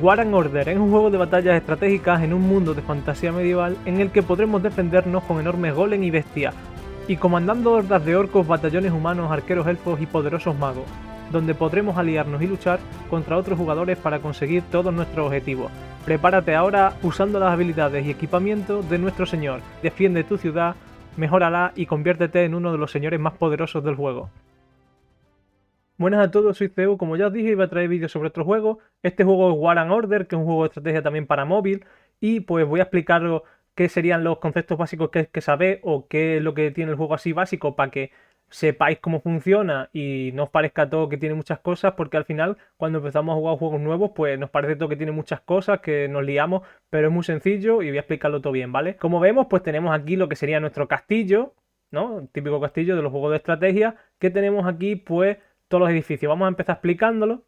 War and Order es un juego de batallas estratégicas en un mundo de fantasía medieval en el que podremos defendernos con enormes golem y bestias, y comandando hordas de orcos, batallones humanos, arqueros elfos y poderosos magos, donde podremos aliarnos y luchar contra otros jugadores para conseguir todos nuestros objetivos. Prepárate ahora usando las habilidades y equipamiento de nuestro señor, defiende tu ciudad, mejórala y conviértete en uno de los señores más poderosos del juego. Buenas a todos, soy Ceu. Como ya os dije, iba a traer vídeos sobre otro juego. Este juego es War and Order, que es un juego de estrategia también para móvil, y pues voy a explicaros qué serían los conceptos básicos que hay que saber o qué es lo que tiene el juego así básico para que sepáis cómo funciona y no os parezca todo que tiene muchas cosas, porque al final cuando empezamos a jugar juegos nuevos pues nos parece todo que tiene muchas cosas, que nos liamos, pero es muy sencillo y voy a explicarlo todo bien, ¿vale? Como vemos, pues tenemos aquí lo que sería nuestro castillo, ¿no? El típico castillo de los juegos de estrategia, que tenemos aquí pues todos los edificios. Vamos a empezar explicándolo.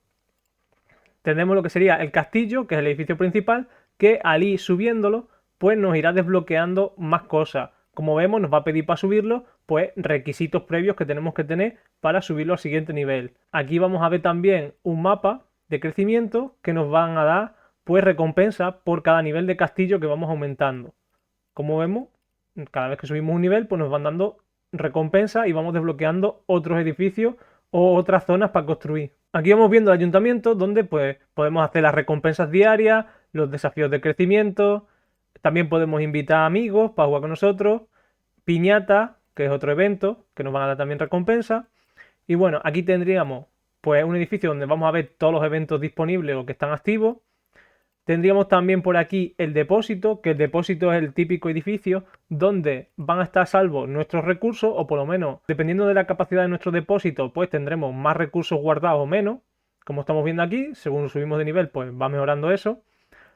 Tenemos lo que sería el castillo, que es el edificio principal, que al ir subiéndolo, pues nos irá desbloqueando más cosas. Como vemos, nos va a pedir para subirlo, pues requisitos previos que tenemos que tener para subirlo al siguiente nivel. Aquí vamos a ver también un mapa de crecimiento que nos van a dar, pues, recompensa por cada nivel de castillo que vamos aumentando. Como vemos, cada vez que subimos un nivel, pues nos van dando recompensa y vamos desbloqueando otros edificios o otras zonas para construir. Aquí vamos viendo el ayuntamiento donde pues podemos hacer las recompensas diarias, los desafíos de crecimiento, también podemos invitar amigos para jugar con nosotros, piñata, que es otro evento que nos van a dar también recompensa. Y bueno, aquí tendríamos pues un edificio donde vamos a ver todos los eventos disponibles o que están activos. Tendríamos también por aquí el depósito, que el depósito es el típico edificio donde van a estar salvos nuestros recursos, o por lo menos, dependiendo de la capacidad de nuestro depósito, pues tendremos más recursos guardados o menos, como estamos viendo aquí. Según subimos de nivel, pues va mejorando eso.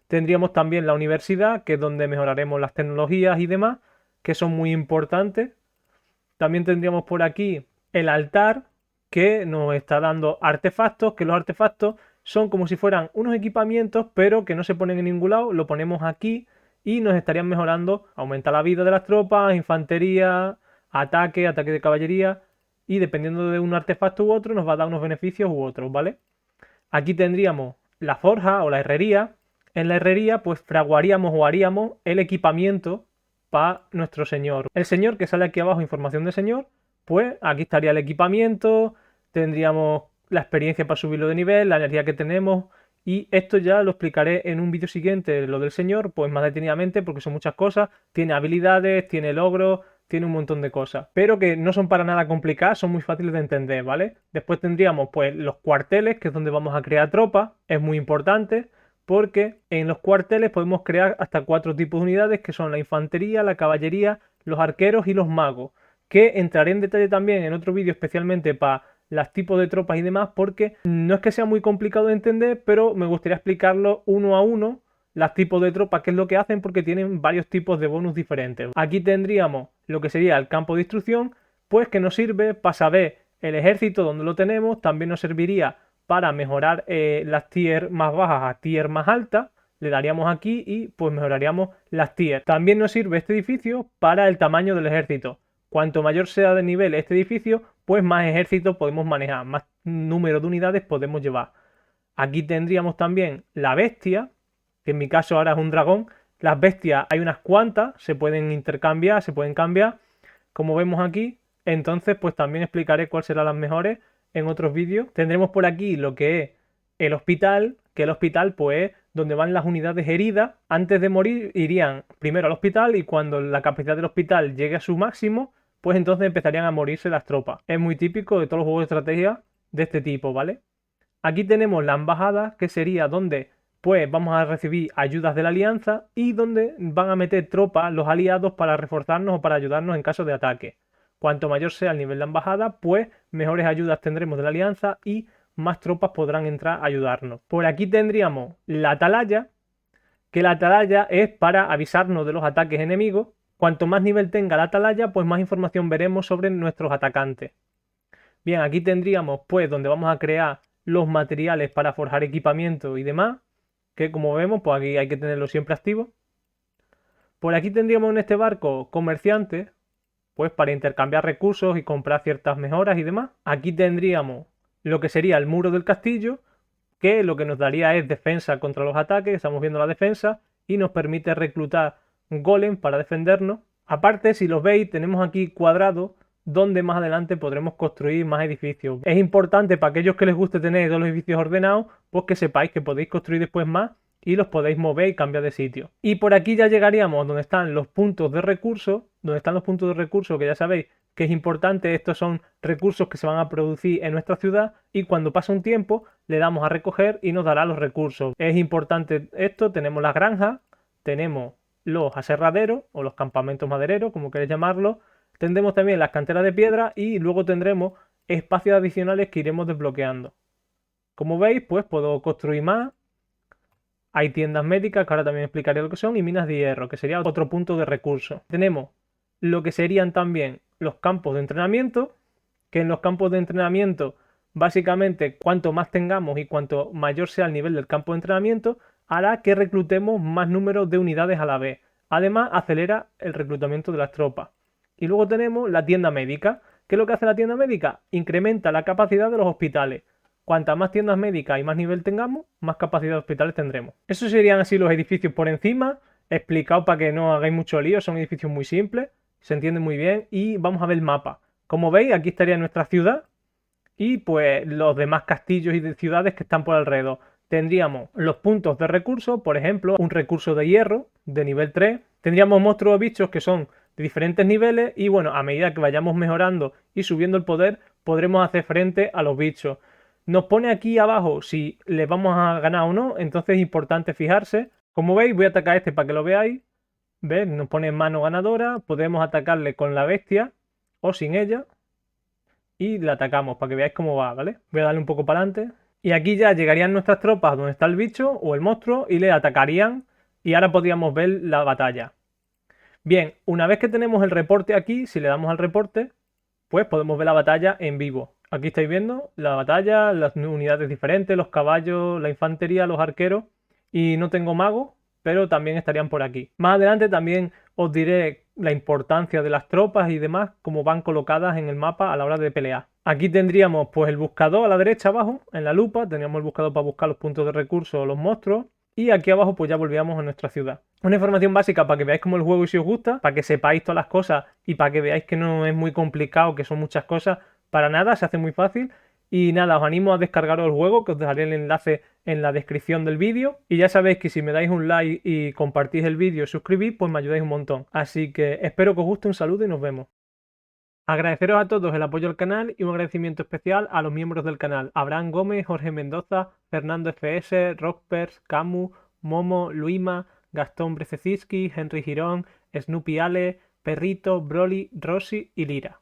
Tendríamos también la universidad, que es donde mejoraremos las tecnologías y demás, que son muy importantes. También tendríamos por aquí el altar, que nos está dando artefactos, que los artefactos son como si fueran unos equipamientos, pero que no se ponen en ningún lado, lo ponemos aquí y nos estarían mejorando, aumenta la vida de las tropas, infantería, ataque de caballería, y dependiendo de un artefacto u otro nos va a dar unos beneficios u otros, ¿vale? Aquí tendríamos la forja o la herrería. En la herrería pues fraguaríamos o haríamos el equipamiento para nuestro señor. El señor, que sale aquí abajo, información de señor, pues aquí estaría el equipamiento, tendríamos la experiencia para subirlo de nivel, la energía que tenemos, y esto ya lo explicaré en un vídeo siguiente, lo del señor, pues más detenidamente, porque son muchas cosas. Tiene habilidades, tiene logros, tiene un montón de cosas, pero que no son para nada complicadas, son muy fáciles de entender, ¿vale? Después tendríamos pues los cuarteles, que es donde vamos a crear tropas, es muy importante, porque en los cuarteles podemos crear hasta 4 tipos de unidades, que son la infantería, la caballería, los arqueros y los magos, que entraré en detalle también en otro vídeo especialmente para los tipos de tropas y demás, porque no es que sea muy complicado de entender, pero me gustaría explicarlo uno a uno, los tipos de tropas, qué es lo que hacen, porque tienen varios tipos de bonus diferentes. Aquí tendríamos lo que sería el campo de instrucción, pues que nos sirve para saber el ejército donde lo tenemos, también nos serviría para mejorar las tier más bajas a tier más altas. Le daríamos aquí y pues mejoraríamos las tier. También nos sirve este edificio para el tamaño del ejército. Cuanto mayor sea de nivel este edificio, pues más ejército podemos manejar, más número de unidades podemos llevar. Aquí tendríamos también la bestia, que en mi caso ahora es un dragón. Las bestias hay unas cuantas, se pueden intercambiar, se pueden cambiar, como vemos aquí. Entonces pues también explicaré cuáles serán las mejores en otros vídeos. Tendremos por aquí lo que es el hospital, que el hospital pues es donde van las unidades heridas. Antes de morir irían primero al hospital, y cuando la capacidad del hospital llegue a su máximo, pues entonces empezarían a morirse las tropas. Es muy típico de todos los juegos de estrategia de este tipo, ¿vale? Aquí tenemos la embajada, que sería donde pues vamos a recibir ayudas de la alianza y donde van a meter tropas los aliados para reforzarnos o para ayudarnos en caso de ataque. Cuanto mayor sea el nivel de embajada, pues mejores ayudas tendremos de la alianza y más tropas podrán entrar a ayudarnos. Por aquí tendríamos la atalaya, que la atalaya es para avisarnos de los ataques enemigos. Cuanto más nivel tenga la atalaya, pues más información veremos sobre nuestros atacantes. Bien, aquí tendríamos pues donde vamos a crear los materiales para forjar equipamiento y demás, que como vemos pues aquí hay que tenerlo siempre activo. Por aquí tendríamos en este barco comerciantes, pues para intercambiar recursos y comprar ciertas mejoras y demás. Aquí tendríamos lo que sería el muro del castillo, que lo que nos daría es defensa contra los ataques, estamos viendo la defensa, y nos permite reclutar golem para defendernos. Aparte, si los veis, tenemos aquí cuadrados donde más adelante podremos construir más edificios. Es importante para aquellos que les guste tener todos los edificios ordenados, pues que sepáis que podéis construir después más y los podéis mover y cambiar de sitio. Y por aquí ya llegaríamos donde están los puntos de recursos, que ya sabéis que es importante, estos son recursos que se van a producir en nuestra ciudad y cuando pasa un tiempo le damos a recoger y nos dará los recursos. Es importante esto, tenemos las granjas, tenemos los aserraderos o los campamentos madereros, como queréis llamarlo, tendremos también las canteras de piedra y luego tendremos espacios adicionales que iremos desbloqueando. Como veis, pues puedo construir más. Hay tiendas médicas, que ahora también explicaré lo que son, y minas de hierro, que sería otro punto de recurso. Tenemos lo que serían también los campos de entrenamiento, que en los campos de entrenamiento, básicamente, cuanto más tengamos y cuanto mayor sea el nivel del campo de entrenamiento, hará que reclutemos más número de unidades a la vez. Además, acelera el reclutamiento de las tropas. Y luego tenemos la tienda médica. ¿Qué es lo que hace la tienda médica? Incrementa la capacidad de los hospitales. Cuantas más tiendas médicas y más nivel tengamos, más capacidad de hospitales tendremos. Esos serían así los edificios por encima, explicado para que no hagáis mucho lío, son edificios muy simples, se entiende muy bien y vamos a ver el mapa. Como veis, aquí estaría nuestra ciudad y pues los demás castillos y ciudades que están por alrededor. Tendríamos los puntos de recursos, por ejemplo, un recurso de hierro de nivel 3. Tendríamos monstruos o bichos que son de diferentes niveles y bueno, a medida que vayamos mejorando y subiendo el poder, podremos hacer frente a los bichos. Nos pone aquí abajo si le vamos a ganar o no, entonces es importante fijarse. Como veis, voy a atacar a este para que lo veáis. ¿Ves? Nos pone mano ganadora, podemos atacarle con la bestia o sin ella. Y le atacamos para que veáis cómo va, ¿vale? Voy a darle un poco para adelante. Y aquí ya llegarían nuestras tropas donde está el bicho o el monstruo y le atacarían. Y ahora podríamos ver la batalla. Bien, una vez que tenemos el reporte aquí, si le damos al reporte, pues podemos ver la batalla en vivo. Aquí estáis viendo la batalla, las unidades diferentes, los caballos, la infantería, los arqueros. Y no tengo magos, pero también estarían por aquí. Más adelante también os diré la importancia de las tropas y demás, cómo van colocadas en el mapa a la hora de pelear. Aquí tendríamos pues el buscador a la derecha abajo, en la lupa, tendríamos el buscador para buscar los puntos de recursos o los monstruos. Y aquí abajo pues ya volvíamos a nuestra ciudad. Una información básica para que veáis cómo el juego y si os gusta, para que sepáis todas las cosas y para que veáis que no es muy complicado, que son muchas cosas. Para nada, se hace muy fácil. Y nada, os animo a descargaros el juego, que os dejaré el enlace en la descripción del vídeo. Y ya sabéis que si me dais un like y compartís el vídeo y suscribís, pues me ayudáis un montón. Así que espero que os guste, un saludo y nos vemos. Agradeceros a todos el apoyo al canal y un agradecimiento especial a los miembros del canal. Abraham Gómez, Jorge Mendoza, Fernando FS, Rockpers, Camu, Momo, Luima, Gastón Brececiski, Henry Girón, Snoopy Ale, Perrito, Broly, Rossi y Lira.